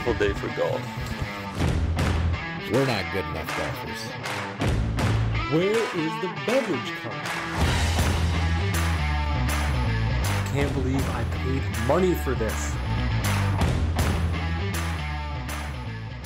beautiful day for golf. We're not good enough golfers. Where is the beverage cart? Can't believe I paid money for this.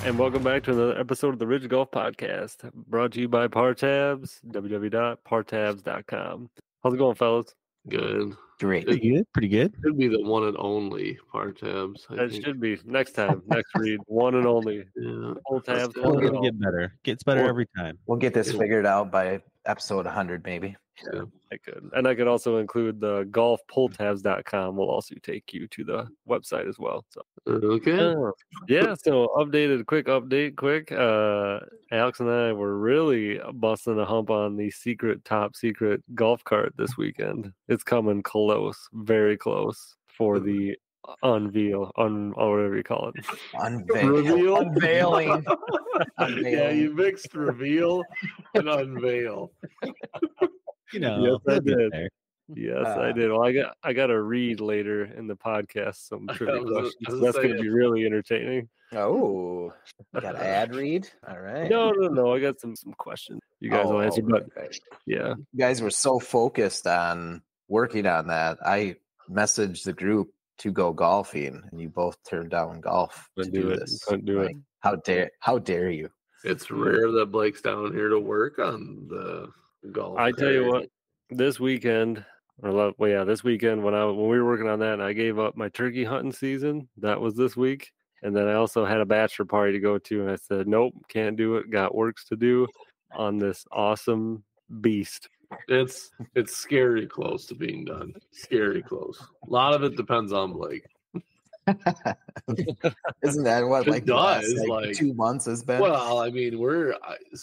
And welcome back to another episode of the Ridge Golf Podcast, brought to you by Partabs, www.partabs.com. How's it going, fellas? Good. Great. Pretty good. Should be the one and only Partabs. That should be next time, next read, one and only. Yeah. Full tabs. It'll get better. Gets better every time. We'll get this figured out by episode 100, maybe. Yeah. I could. And I could also include the golfpulltabs.com will also take you to the website as well. So Okay. so quick update. Alex and I were really busting a hump on the top secret golf cart this weekend. It's coming close, very close for the unveil, or whatever you call it. Reveal? Unveiling. Yeah, you mixed reveal and unveil. You know, Yes, I we'll get did. there. Yes, I did. Well, I got to read later in the podcast some trivia questions. That's going to be really entertaining. Oh, you got an ad read? All right. No. I got some questions you guys will answer. But right. yeah, You guys were so focused on working on that. I messaged the group to go golfing, and you both turned down golf to do this. Couldn't do it. How dare you? It's rare that Blake's down here to work on the golf. I tell you cart. what, this weekend when we were working on that, and I gave up my turkey hunting season. That was this week, and then I also had a bachelor party to go to, and I said, nope, can't do it. Got works to do on this awesome beast. It's scary close to being done. Scary close. A lot of it depends on Blake. Isn't that what It like the does, last, like 2 months has been? Well, I mean,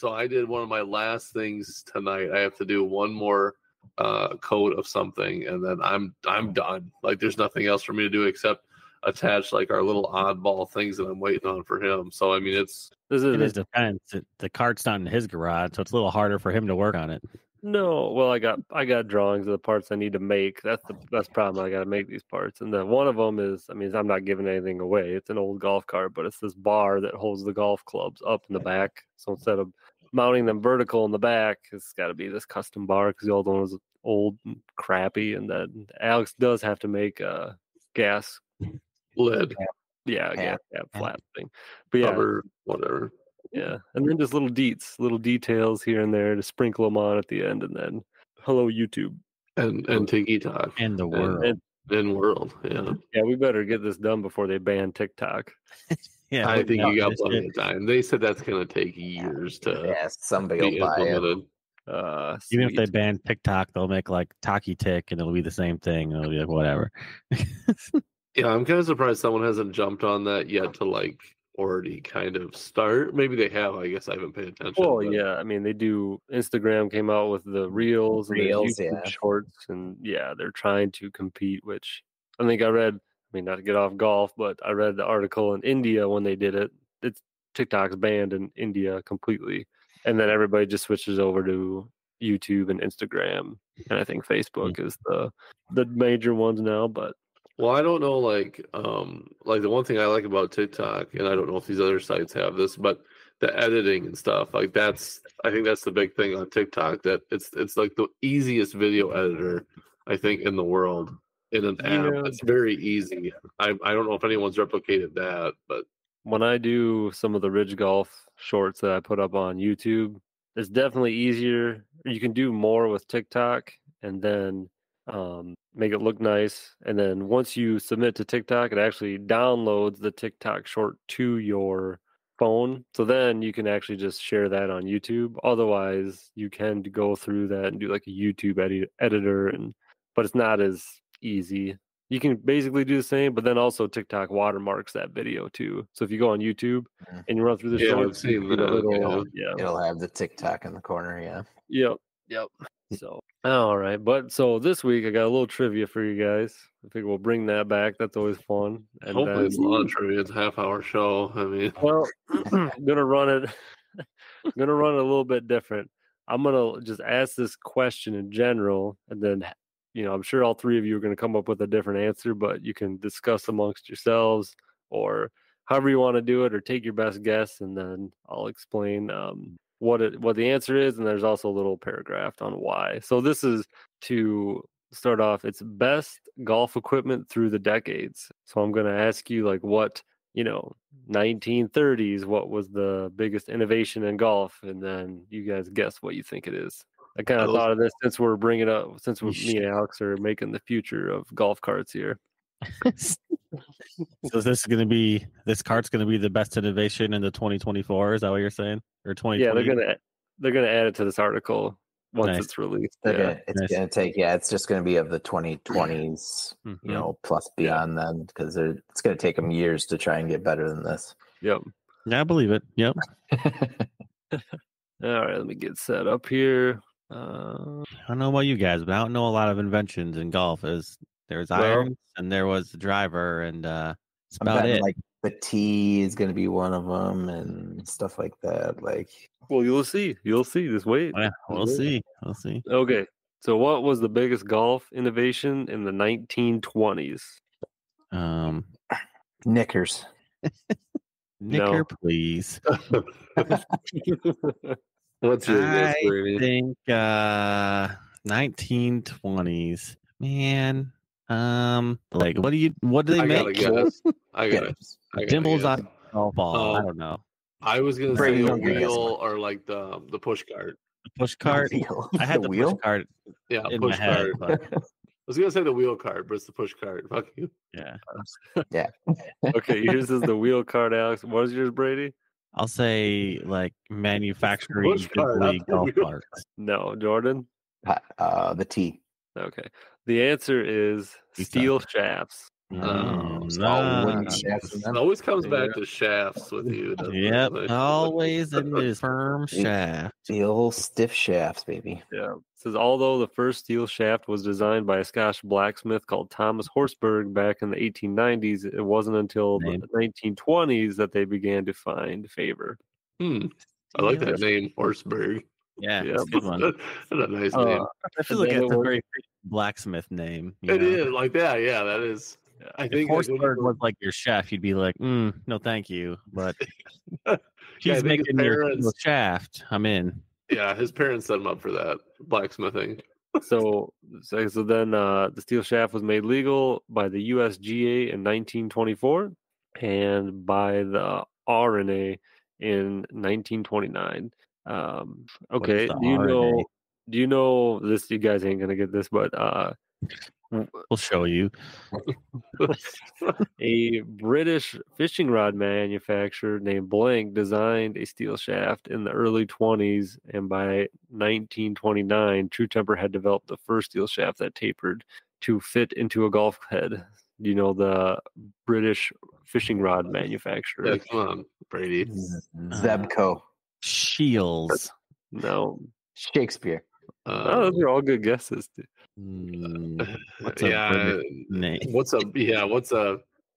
I did one of my last things tonight. I have to do one more coat of something, and then I'm done. Like, there's nothing else for me to do except attach like our little oddball things that I'm waiting on for him. So I mean, It depends. The cart's not in his garage, so it's a little harder for him to work on it. No, well, I got drawings of the parts I need to make. That's the problem. I got to make these parts, and then one of them is, I mean, I'm not giving anything away. It's an old golf cart, but it's this bar that holds the golf clubs up in the back. So instead of mounting them vertical in the back, it's got to be this custom bar because the old one was old and crappy. And then Alex does have to make a gas lid, gas cap flap thing. But yeah, cover, whatever. Yeah, and then just little details here and there to sprinkle them on at the end, and then hello YouTube and TikTok And the world. and world. Yeah, yeah, we better get this done before they ban TikTok. Yeah, I think you got this plenty shit- of time. They said that's going to take years to yes, somebody be will buy it. implemented. Even if they Sweet. ban TikTok, they'll make like Taki Tick, and it'll be the same thing. It'll be like whatever. Yeah, I'm kind of surprised someone hasn't jumped on that yet to like already kind of start. Maybe they have. I guess I haven't paid attention. Well, but- yeah, I mean they do. Instagram came out with the Reels and the Reels, YouTube yeah. Shorts, and yeah, they're trying to compete. Which I think I read. I mean, not to get off golf, but I read the article in India when they did it. It's TikTok's banned in India completely, and then everybody just switches over to YouTube and Instagram, and I think Facebook is the major ones now. But Well, I don't know, like the one thing I like about TikTok, and I don't know if these other sites have this, but the editing and stuff, like I think that's the big thing on TikTok, that it's like the easiest video editor, I think, in the world in an app. Yeah. It's very easy. I don't know if anyone's replicated that, but when I do some of the Ridge Golf shorts that I put up on YouTube, it's definitely easier. You can do more with TikTok and then make it look nice. And then once you submit to TikTok, it actually downloads the TikTok short to your phone. So then you can actually just share that on YouTube. Otherwise, you can go through that and do like a YouTube editor, but it's not as easy. You can basically do the same, but then also TikTok watermarks that video too. So if you go on YouTube and you run through the Yeah, shorts, I've seen you get a that, little, It'll have the TikTok in the corner. Yeah. Yep. So, all right. But so this week I got a little trivia for you guys. I think we'll bring that back. That's always fun. And hopefully it's a lot of trivia. It's a half-hour show. I mean, well, I'm gonna run it. I'm gonna run it a little bit different. I'm gonna just ask this question in general, and then I'm sure all three of you are gonna come up with a different answer, but you can discuss amongst yourselves, or however you want to do it, or take your best guess, and then I'll explain what the answer is, and there's also a little paragraph on why. So this is to start off. It's best golf equipment through the decades. So I'm going to ask you like what 1930s, what was the biggest innovation in golf, and then you guys guess what you think it is. I kind of thought of this since we're bringing up, me and Alex are making the future of golf carts here. So this cart's going to be the best innovation in the 2024. Is that what you're saying? Or 2020? Yeah, they're gonna add it to this article once it's released. It's just going to be of the 2020s, plus beyond then, because it's going to take them years to try and get better than this. Yep. Yeah, I believe it. Yep. All right, let me get set up here. I don't know about you guys, but I don't know a lot of inventions in golf. There's irons and there was the driver, and that's about it. Like the tee is going to be one of them, and stuff like that. Like, well, you'll see. Just wait. Yeah, we'll see. Okay. So, what was the biggest golf innovation in the 1920s? Knickers. Knicker, please. What's your guess, Brady? I think 1920s. Man, like what do they make? I got it. Dimples on golf ball. I don't know. I was gonna say a wheel or like the push cart. The push cart. I had the wheel push cart. Yeah, in push my head, cart. I was gonna say the wheel cart, but it's the push cart. Fuck you. Yeah. Yeah. Okay, yours is the wheel cart, Alex. What is yours, Brady? I'll say like manufacturing golf carts. No, Jordan. The tee. Okay. The answer is steel shafts. It always comes back to shafts with you. Yep, always in this firm shaft. Steel stiff shafts, baby. Yeah. It says although the first steel shaft was designed by a Scottish blacksmith called Thomas Horsburgh back in the 1890s, it wasn't until the 1920s that they began to find favor. I like that name, Horsburgh. Yeah, that's a good one. That's a nice name. I feel like it's a very blacksmith name. It is like that. Yeah, that is. I think Horsburgh was like your chef, you'd be like, no, thank you. But she's making your shaft. I'm in. Yeah, his parents set him up for that blacksmithing. So then the steel shaft was made legal by the USGA in 1924 and by the RNA in 1929. Okay, do you know this? You guys ain't gonna get this, but we'll show you. A British fishing rod manufacturer named Blank designed a steel shaft in the early 20s, and by 1929, True Temper had developed the first steel shaft that tapered to fit into a golf head. Do you know the British fishing rod manufacturer? Yeah, come on, Brady. Zebco. Shields. No. Shakespeare. Those are all good guesses. What's a name? What's a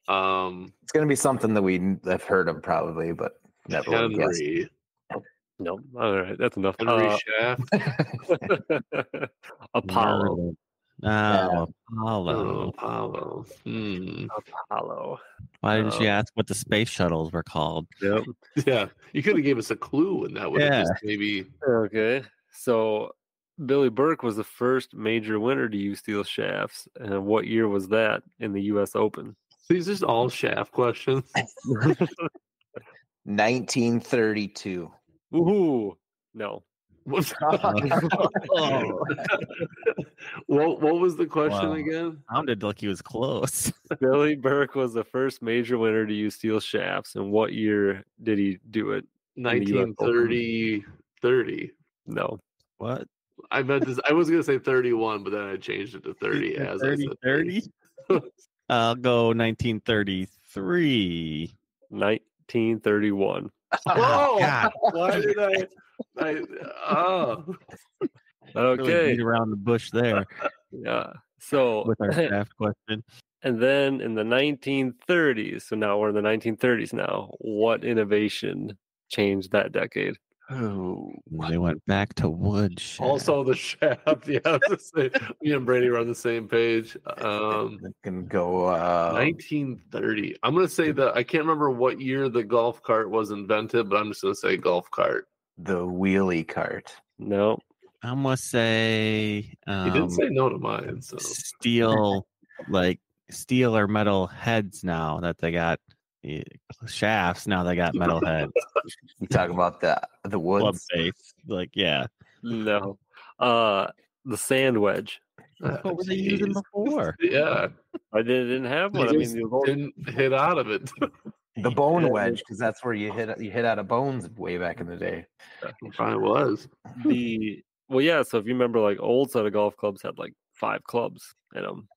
It's gonna be something that we have heard of probably, but never would guess. Henry. No. All right, that's enough. Henry Shaft. Apollo. Apollo. Apollo. Apollo. Why didn't you ask what the space shuttles were called? Yep. Yeah, you could have gave us a clue, and that would have just maybe. Okay, so Billy Burke was the first major winner to use steel shafts. And what year was that in the U.S. Open? These are all shaft questions. 1932. Woohoo! No. What was the question again? Sounded like he was close. Billy Burke was the first major winner to use steel shafts. And what year did he do it? 1930. No. What? I meant this. I was gonna say 31, but then I changed it to 30. As 30? I'll go 1933. 1931. Oh, God. Why did I Okay. Really beat around the bush there. Yeah. So with our draft question. And then in the 1930s, so now we're in the 1930s now, what innovation changed that decade? Oh, They went back to wood. Shaft. Also the shaft. Yeah, I was gonna say, me and Brady are on the same page. it can go 1930. I'm gonna say I can't remember what year the golf cart was invented, but I'm just gonna say golf cart. the wheelie cart. No. I'm gonna say He didn't say no to mine, so steel, like steel or metal heads. Now that they got shafts, now they got metal heads. You talk about the Club woods. face, like yeah. No. The sand wedge. What were they using before? Yeah, I didn't have one. I They mean, just the old- didn't hit out of it. The bone Yeah. wedge, because that's where you hit out of bones way back in the day. Probably was. well, yeah. So if you remember, like old set of golf clubs had like 5 clubs in them.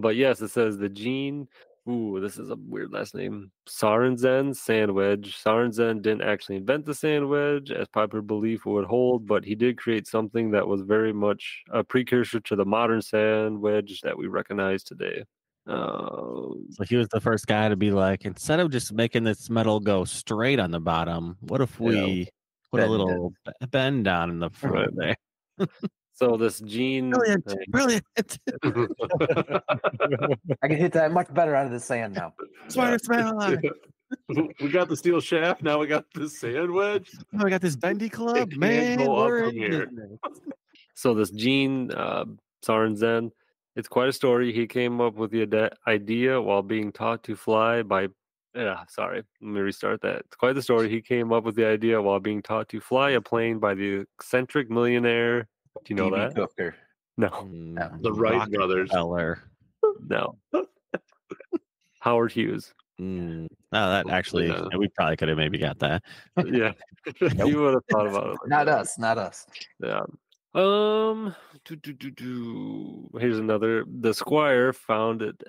But yes, it says the Gene. Ooh, this is a weird last name. Sorensen sand wedge. Sorensen didn't actually invent the sand wedge, as popular belief would hold, but he did create something that was very much a precursor to the modern sand wedge that we recognize today. So he was the first guy to be like, instead of just making this metal go straight on the bottom, what if we put a Bend little bend down in the front there? So this Gene. Brilliant. I can hit that much better out of the sand now. Smartest man alive. We got the steel shaft. Now we got the sand wedge. Oh, we got this bendy club, can't man. go up We're from in here. business. So this Gene Sorensen, it's quite a story. He came up with the idea while being taught to fly by. Sorry, let me restart that. It's quite the story. He came up with the idea while being taught to fly a plane by the eccentric millionaire. Do you know DB that? Cooker. No, The Wright brothers. Rockefeller. no. Howard Hughes. Oh, that actually, Yeah. we probably could have maybe got that. Yeah, you would have thought about it. like Not that. us. Not us. Yeah. Here's another. The Squire found it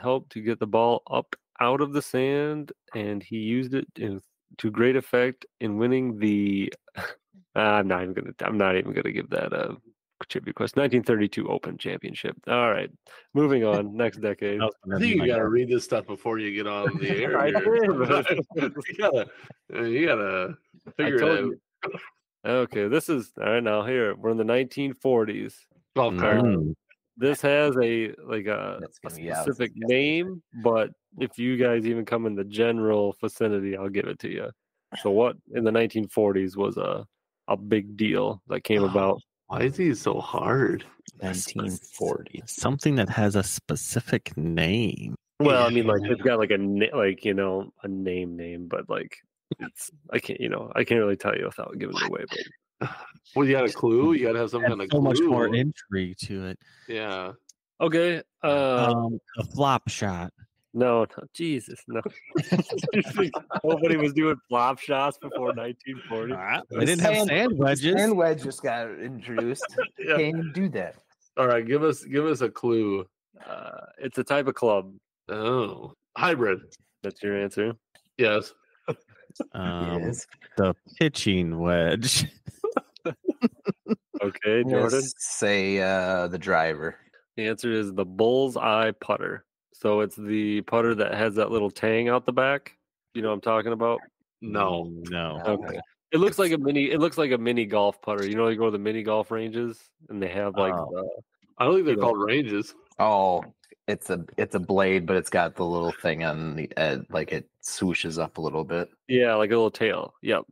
helped to get the ball up out of the sand, and he used it to great effect in winning the. I'm not even gonna give that a trivia question. 1932 Open Championship. All right, moving on. Next decade. I think you got to read this stuff before you get on the air. I here. did. you gotta figure it told out. you. Okay, this is all right. Now here we're in the 1940s. Golf cart. This has a That's gonna be out. specific name, but if you guys even come in the general vicinity, I'll give it to you. So what in the 1940s was a big deal that came about? Why is he so hard? 1940. Something that has a specific name. Well, I mean, like it's got like a a name, but like it's I can't really tell you without giving it away. But Well, you got a clue. You got to have some kind of So clue. much more intrigue to it. Yeah. okay, A flop shot. no, Jesus, no. You think nobody was doing flop shots before 1940. They didn't have sand wedges. Sand wedge just got introduced. Yeah. Can't even do that. All right. Give us a clue. It's a type of club. Oh, hybrid. That's your answer. Yes. Yes. The pitching wedge. Okay, I'm gonna Jordan. say the driver. The answer is the bullseye putter. So it's the putter that has that little tang out the back. You know what I'm talking about? No. No. Okay. It looks like a mini golf putter. You know, you go to the mini golf ranges and they have like I don't think they're You know. called ranges. Oh, it's a blade, but it's got the little thing on the end, like it swooshes up a little bit. yeah, like a little tail. Yep.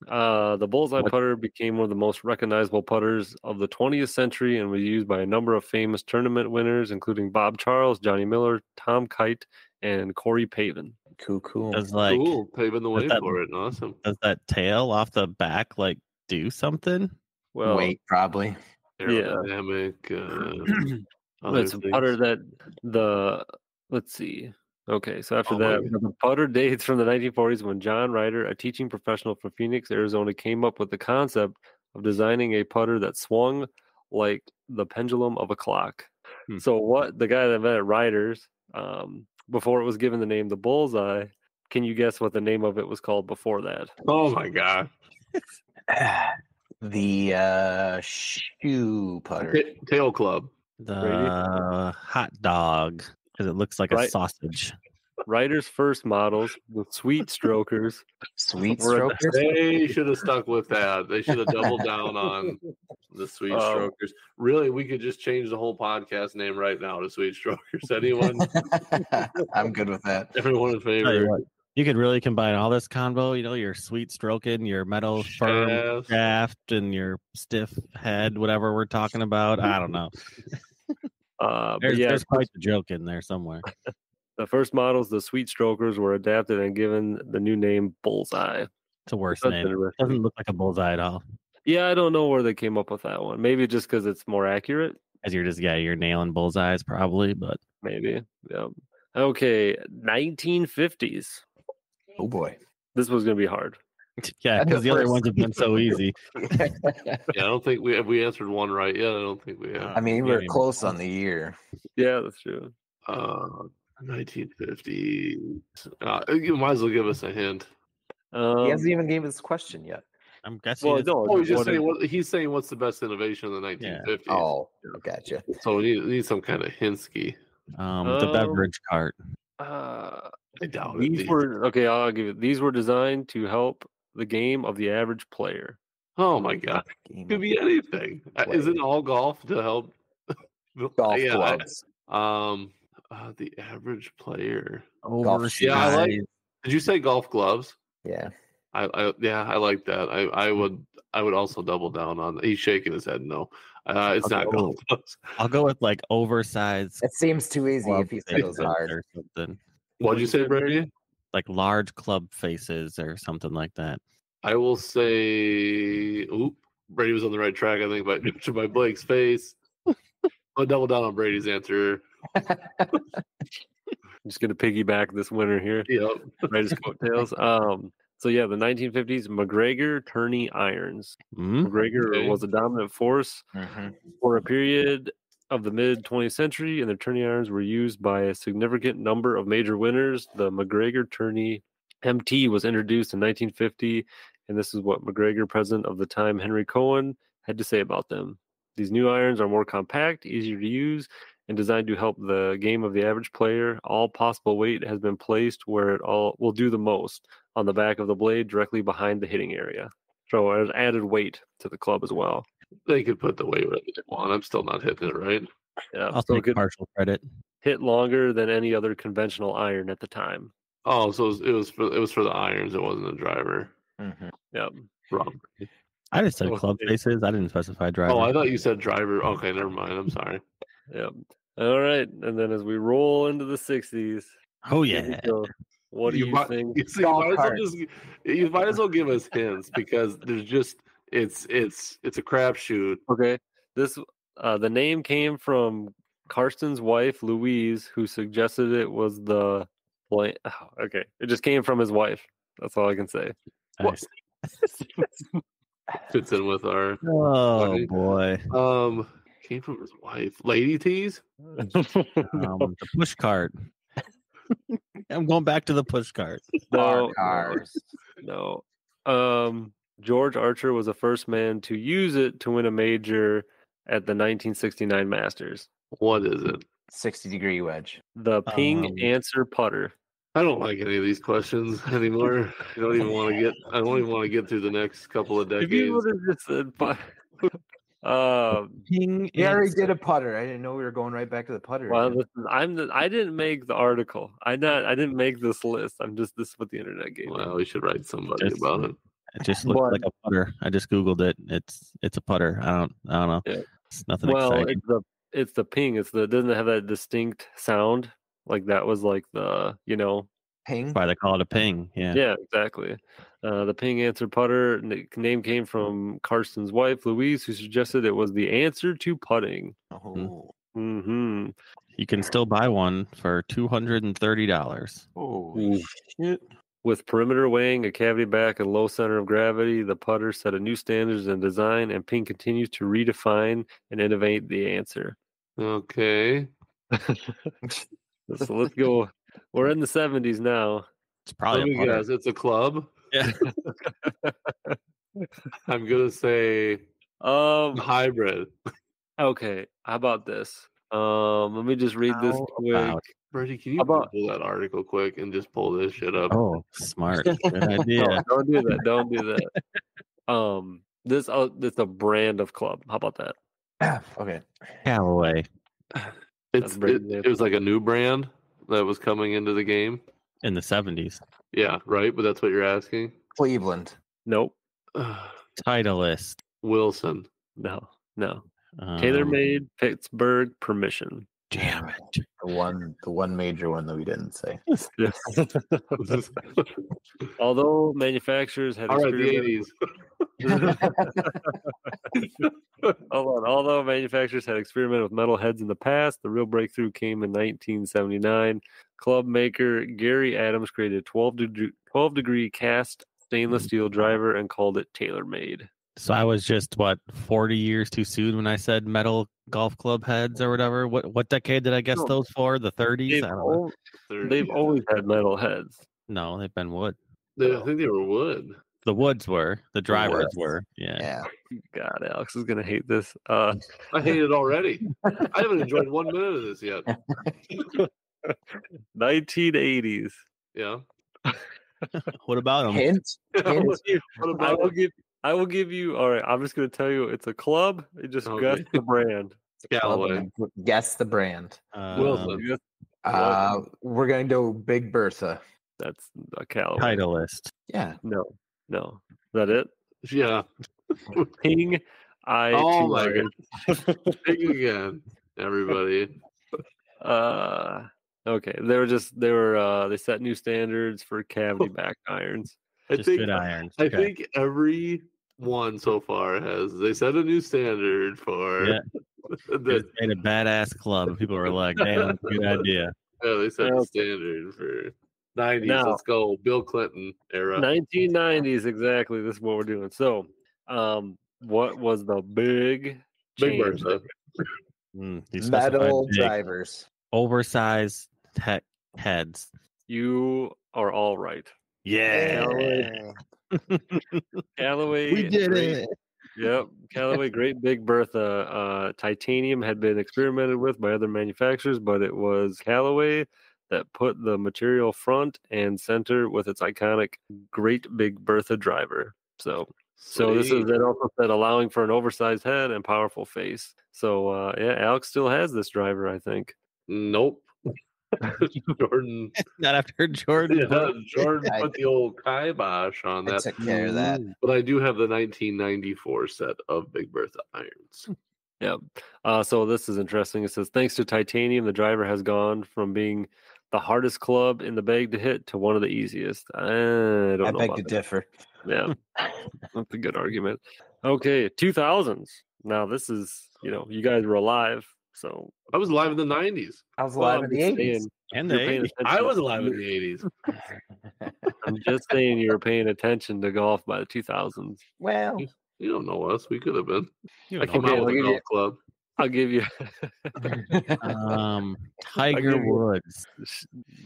The bullseye putter became one of the most recognizable putters of the 20th century and was used by a number of famous tournament winners, including Bob Charles, Johnny Miller, Tom Kite, and Corey Pavin. Cool. Does like Cool. Paving the way that- for it. Awesome. does that tail off the back like do something? Well, Weight probably. Aerodynamic. other it's a things. putter that let's see. Okay, so after Oh, that, wait. the putter dates from the 1940s when John Ryder, a teaching professional from Phoenix, Arizona, came up with the concept of designing a putter that swung like the pendulum of a clock. So what the guy that invented Ryder's, before it was given the name the bullseye, can you guess what the name of it was called before that? Oh my god. The shoe putter. Tail club. The hot dog because it looks like a Right. sausage. Ryder's first models, the Sweet Strokers, Sweet We're at strokers. They should have stuck with that. They should have doubled down on the Sweet Strokers. Really, we could just change the whole podcast name right now to Sweet Strokers. Anyone? I'm good with that. Everyone in Tell you favor? what, you could really combine all this combo. You know, your sweet stroking, your metal firm Shafts. shaft, and your stiff head. Whatever we're talking about, I don't know. but There's quite a joke in there somewhere. the first models, the Sweet Strokers, were adapted and given the new name Bullseye. It's a worse That's name. interesting. Doesn't look like a bullseye at all. Yeah, I don't know where they came up with that one. Maybe just because it's more accurate. As you're nailing bullseyes probably, but Maybe. Yeah. Okay, 1950s. Oh boy. This was going to be hard. yeah, And because the the other first- ones have been so easy. Yeah, I don't think we answered one right yet. I don't think we have. I mean, we're Yeah. close on the year. Yeah, that's true. 1950s. You might as well give us a hint. He Um, hasn't even gave us a question yet. I'm guessing. well, it's- no, Oh, he's just what saying is- he's saying what's the best innovation in the 1950s. Oh, gotcha. So we need some kind of hintsky. the Um, beverage cart. uh, I doubt it. these were okay. I'll give it. These were designed to help the game of the average player. Oh my god, Game could of be anything. Is it all golf to help? golf Yeah, gloves. the average player. Oversized. Yeah, I like- Did you say golf gloves? Yeah. I like that. I would also double down on that. He's shaking his head. No, it's not Okay. golf gloves. I'll go with like oversized. It seems too easy club if you said it was faces hard. or something. What'd you say, Brady? Like large club faces or something like that. I will say, oop, Brady was on the right track, I think, by judging by Blake's face. I'll double down on Brady's answer. Just going to piggyback this winner here. Yep. Right as coattails. So yeah, the 1950s McGregor tourney irons. Hmm? McGregor Okay. was a dominant force Mhm. for a period of the mid 20th century, and the tourney irons were used by a significant number of major winners. The McGregor tourney MT was introduced in 1950, and this is what McGregor, president of the time Henry Cohen, had to say about them. These new irons are more compact, easier to use, and designed to help the game of the average player. All possible weight has been placed where it all will do the most, on the back of the blade directly behind the hitting area. So there's added weight to the club as well. They could put the weight wherever they want. I'm still not hitting it right. Yeah, I'll so it take could partial credit. hit longer than any other conventional iron at the time. Oh, so it was for the irons. It wasn't a driver. Mhm. Yep. Wrong. I just said Oh, club okay. faces. I didn't specify driver. Oh, I thought you said driver. Okay, never mind. I'm sorry. Yep. All right. And then as we roll into the 60s, Oh here we yeah. go. What do you might, think? You, see, Golf you, might as well carts. you might as well give us hints because there's just it's a crapshoot. Okay. This the name came from Karsten's wife, Louise, who suggested it was the blank. Oh, okay. It just came from his wife. That's all I can say. Nice. Fits in with our Oh Okay. boy. came from his wife. Lady tees. The push cart. I'm going back to the push cart. No, cars. no. George Archer was the first man to use it to win a major at the 1969 Masters. What is it? 60-degree wedge. The Ping Um, Answer Putter. I don't like any of these questions anymore. I don't even want to get through the next couple of If decades. you would have just said Ping We already and- did a putter. I didn't know we were going right back to the putter. well, again. listen, I didn't make the article. I didn't make this list. This is what the internet gave me. Well, we should write somebody Just- about it. It just looks But- like a putter. I just googled it. It's a putter. I don't know. Yeah. It's nothing Well, exciting. it's the ping. It doesn't have that distinct sound. Like that was like the Ping. That's why they call it a ping. Yeah. Yeah, exactly. The Ping Answer Putter name came from Karsten's wife, Louise, who suggested it was the answer to putting. Oh. Hmm. You can still buy one for $230. Oh. With perimeter weighing, a cavity back, and low center of gravity, the putter set a new standards in design, and Ping continues to redefine and innovate the answer. Okay. So let's go. We're in the 70s now. It's Let probably me a putter. guess. It's a club. Yeah. I'm gonna say hybrid. Okay. How about this? Let me just read this How quick. about Bertie, can you How about- pull that article quick and just pull this shit up? Oh, smart. Good idea. No, don't do that. Don't do that. This it's a brand of club. How about that? Okay. Callaway It was like a new brand that was coming into the game. in the 70s. Yeah, right. But that's what you're asking. Cleveland. Nope. Titleist. Wilson. No. TaylorMade, Pittsburgh, Permission. Damn it. The one major one that we didn't say. Although manufacturers had All right, the experimented- 80s. Hold on. Although manufacturers had experimented with metal heads in the past, the real breakthrough came in 1979. Club maker Gary Adams created a 12 degree cast stainless steel driver and called it TaylorMade. So I was just 40 years too soon when I said metal golf club heads or whatever. What decade did I guess No. those for? The 30s? They've, I don't know. they've always had metal heads. No, they've been wood. I think they were wood. The woods were. The drivers woods. were. Yeah. Yeah. God, Alex is gonna hate this. I hate it already. I haven't enjoyed 1 minute of this yet. 1980s. Yeah. What about them? Hint. Hint. What about I will give you. All right, I'm just gonna tell you it's a club. You just Okay. guess the brand. Callaway? Guess the brand. Wilson. You guess- We're gonna go Big Bertha. That's a Callaway. Titleist. Yeah. No. Is that it? Yeah. Ping. I. Oh my god. Big again, everybody. Okay. They set new standards for cavity back irons. Just good irons. I Okay. think every one so far they set a new standard for Yeah. the, Just made a badass club. And people were like, damn, good idea. they set Well, the standard for 90s. now- Let's go, Bill Clinton era. 1990s, exactly. This is what we're doing. So, what was the big Big change? Bertha. You specified Metal big. drivers. Oversized heads. You are all right. Yeah. Callaway. We did Great- it. Yep. Callaway Great Big Bertha. Titanium had been experimented with by other manufacturers, but it was Callaway that put the material front and center with its iconic Great Big Bertha driver. So this is Sweet. it also said allowing for an oversized head and powerful face. So Alex still has this driver, I think. Nope. Jordan. Not after Jordan. Yeah, Jordan I- put the old kibosh on I that. took care of that. But I do have the 1994 set of Big Bertha irons. Yep. So this is interesting. It says thanks to Titanium, the driver has gone from being the hardest club in the bag to hit to one of the easiest. I don't I know beg about to that. differ. Yeah, that's a good argument. Okay, 2000s. Now this is you guys were alive, so I was alive in the 90s. I was well, alive in I'm the just 80s. saying, And you're they. paying I attention- was alive in the 80s. I'm just saying you were paying attention to golf by the 2000s. Well, You don't know us. We could have been. You I don't came know. Okay, out with I'll a give golf you- club. I'll give you. Tiger give you- Woods.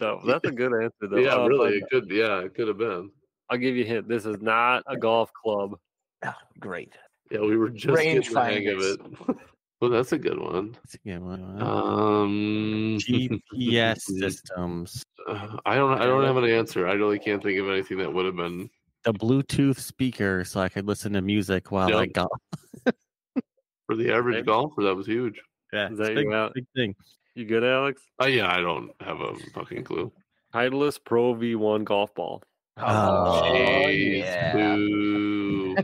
No, that's a good answer though. Yeah, really. but It could. Yeah, it could have been. I'll give you a hint. This is not a golf club. oh, great. Yeah, we were just Range getting the hang of finders. it. Well, that's a good one. That's a good one. GPS systems. I don't have an answer. I really can't think of anything that would have been. The Bluetooth speaker so I could listen to music while I Yep. golf. For the average Okay. golfer, that was huge. Yeah, Is it's that a big, you out? big thing. You good, Alex? Yeah, I don't have a fucking clue. Titleist Pro V1 golf ball. Oh, Jeez, yeah. boo.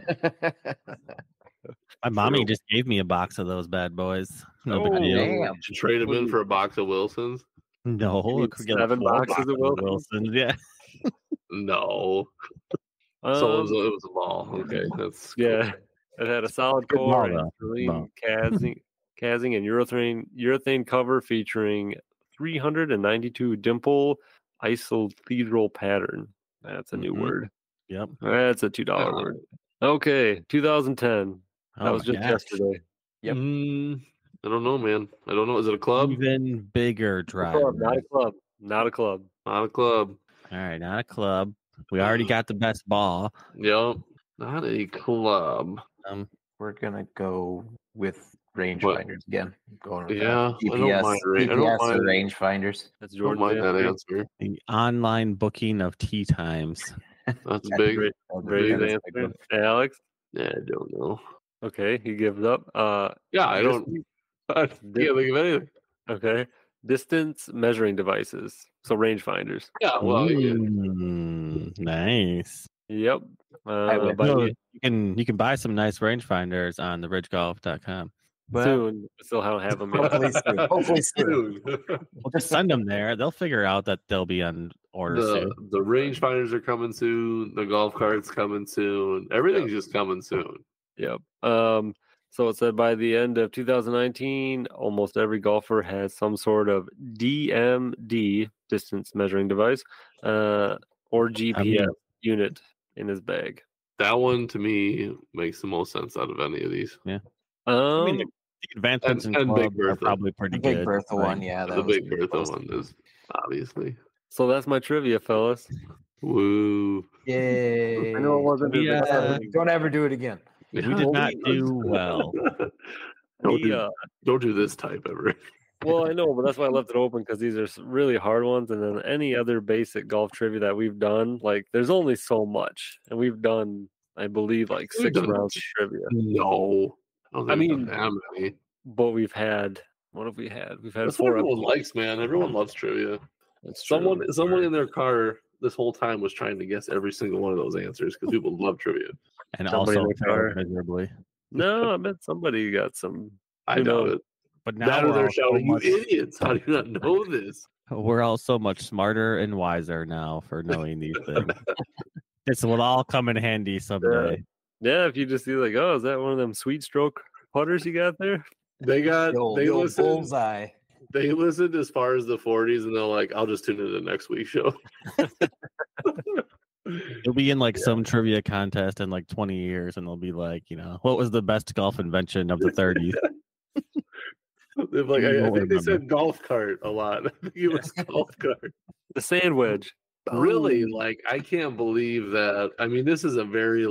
My mommy True. just gave me a box of those bad boys. No Oh, big deal. Damn. To trade them in for a box of Wilsons? No, You need it could get 7 4 boxes boxes of Wilsons? Yeah. No. So it Um, was a ball. Okay, that's cool. yeah, it had a solid Good core, ball, though. and casing, and urethane cover featuring 392 dimple isohedral pattern. That's a new Mhm. word. Yep. That's a $2 Yeah. word. Okay, 2010. That Oh, was just gosh. yesterday. Yep. I don't know, man. I don't know. Is it a club? Even bigger driver. Club, not a club. Not a club. Not a club. All right, not a club. We already got the best ball. Yep. Not a club. We're gonna go with rangefinders again. Going with Yeah, that. I don't mind I don't GPS or mind- rangefinders. That's I don't Jordan's mind that answer. answer. The online booking of tea times. That's Yeah, big. Great. Brady, Brady's that's a good answer. one. Alex. Yeah, I don't know. Okay, he gives up. Yeah, I don't. I can't think of anything. Okay, distance measuring devices. So rangefinders. Yeah, well, yeah. Nice. Yep. would- By No, the- you can buy some nice rangefinders on the ridgegolf.com. Well, soon. Still don't have them yet. hopefully soon. Hopefully soon. Well, just send them there. They'll figure out that they'll be on order soon. The rangefinders are coming soon. The golf carts coming soon. Everything's just coming soon. Yep. So it said by the end of 2019, almost every golfer has some sort of DMD, distance measuring device, or GPS unit in his bag. That one to me makes the most sense out of any of these. I mean, the advancements and in Big club are Bertha. probably pretty The Big good. Bertha like- one, yeah. The That was Big Bertha one is obviously. So that's my trivia, fellas. Woo. Yay. I know it wasn't as Yeah. exciting. Don't ever do it again. We did not do well. Don't do this type ever. Well, I know, but that's why I left it open because these are really hard ones. And then any other basic golf trivia that we've done, like there's only so much, and we've done, I believe, like We've 6 done rounds of trivia. No. I don't I think we've mean, done that many. But we've had what have we had? We've had That's what 4 everyone episodes. likes, man. Everyone loves trivia. That's true. Someone in their car this whole time was trying to guess every single one of those answers because people love trivia. And Somebody also in the car. failed miserably. No, I bet somebody got some. I Who doubt knows? it. But now Now we're they're all, so shouting, "You much, idiots! How do you not know this?" we're all so much smarter and wiser now for knowing these things. This will all come in handy someday. Yeah, if you just see like, oh, is that one of them sweet stroke putters you got there? They got The old listened. bullseye. They listened as far as the 40s, and they're like, "I'll just tune into next week's show." You'll be in like some trivia contest in like 20 years, and they'll be like, what was the best golf invention of the 30s? They're like, You I won't think they remember. said golf cart a lot. I think it was golf cart. The sand wedge. Really, like I can't believe that. I mean, this is a very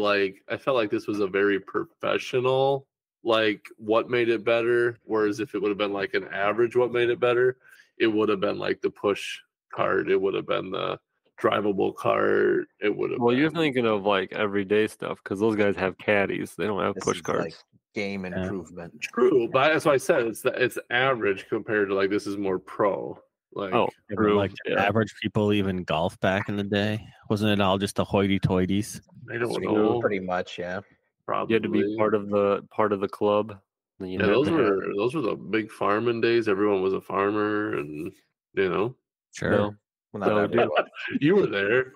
I felt like this was a very professional, what made it better. Whereas if it would have been like an average, what made it better, it would have been like the push cart. It would have been the drivable cart. It would have. Well, you're been, thinking of like everyday stuff because those guys have caddies. They don't have This push is carts. like game improvement. true, but that's why I said it's average compared to this is more pro. Oh, Yeah, but, true. like, did Yeah. average people even golf back in the day? Wasn't it all just the hoity-toities? I don't True. know. Pretty much, yeah. Probably. You had to be part of the club. And you Yeah, had those to have- were the big farming days. Everyone was a farmer, and Sure. No. Well, not No, everyone. you were there.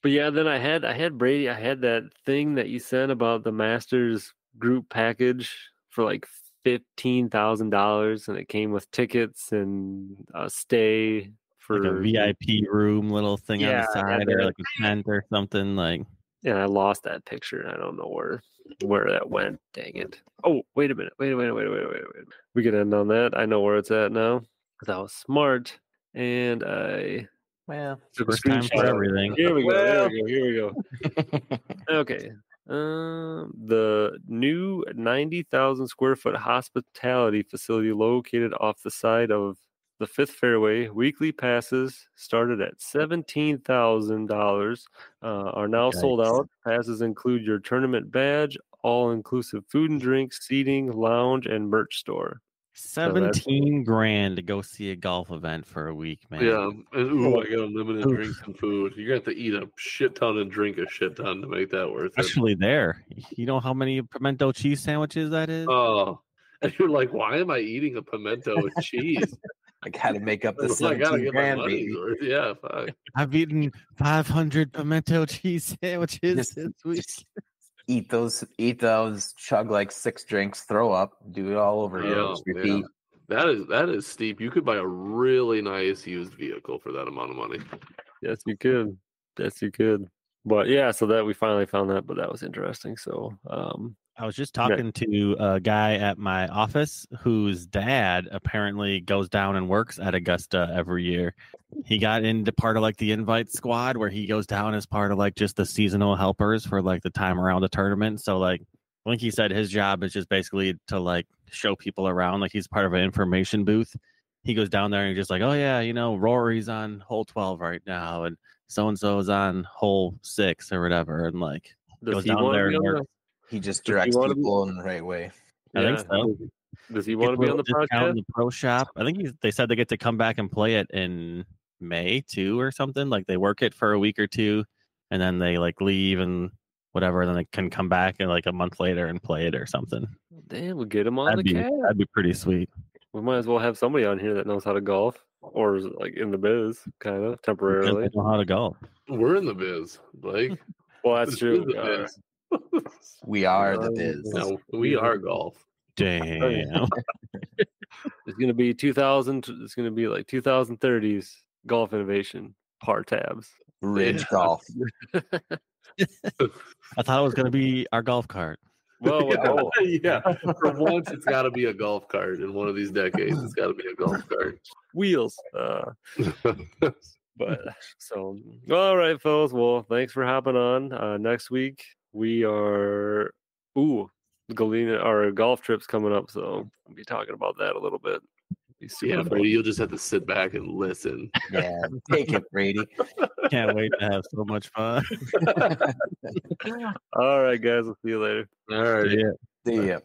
But yeah, then I had Brady. I had that thing that you sent about the Masters group package for like $15,000, and it came with tickets and a stay for Like a VIP room little thing Yeah, on the I had side, or that. like a tent or something. Like, And I lost that picture. I don't know where that went. Dang it! Oh, wait a minute. Wait. We can end on that. I know where it's at now because I was smart and I Well, took a first time for screenshot. everything. Here we go. Well- Here we go. Okay. The new 90,000 square foot hospitality facility located off the side of the Fifth Fairway. Weekly passes started at $17,000 are now sold Yikes. out. Passes include your tournament badge, all-inclusive food and drinks, seating, lounge, and merch store. 17 grand to go see a golf event for a week, man. Yeah, and I got unlimited drinks and food. You're gonna have to eat a shit ton and drink a shit ton to make that worth it. Especially there. You know how many pimento cheese sandwiches that is? Oh, and you're like, why am I eating a pimento with cheese? I got to make up the I gotta 17 get my grand, money's baby. worth. Yeah, fine. I've eaten 500 pimento cheese sandwiches Just- this week. just eat those, chug like 6 drinks, throw up, do it all over again. Yeah, Just repeat. That is steep. You could buy a really nice used vehicle for that amount of money. Yes, you could. Yes, you could. But yeah, so that we finally found that, but that was interesting. So, I was just talking to a guy at my office whose dad apparently goes down and works at Augusta every year. He got into part of like the invite squad where he goes down as part of like just the seasonal helpers for like the time around the tournament. So like Linky said his job is just basically to like show people around. Like he's part of an information booth. He goes down there and just like, oh yeah, you know, Rory's on hole 12 right now, and so and so is on hole 6 or whatever, and like goes down there and works. He just directs people in the right way. I think so. Does he want to be on the podcast? In the pro shop. I think they said they get to come back and play it in May too or something. Like they work it for a week or two, and then they like leave and whatever, and then they can come back and like a month later and play it or something. Damn, we'll get him on the cast. That'd be pretty sweet. We might as well have somebody on here that knows how to golf, or is like in the biz, kind of temporarily. Know how to golf. We're in the biz, Blake. Well, that's true. We are the biz. No, we are golf. Damn. It's gonna be 2000. It's gonna be like 2030s golf innovation par tabs. Ridge golf. I thought it was gonna be our golf cart. Well, yeah. For once, it's got to be a golf cart in one of these decades. It's got to be a golf cart. Wheels. But so, all right, fellas. Well, thanks for hopping on. Next week we are Galena. Our golf trip's coming up, so we'll be talking about that a little bit. Yeah, Brady, you'll just have to sit back and listen. Yeah, take it, Brady. Can't wait to have so much fun. All right, guys. We'll see you later. All right. Yeah. See ya.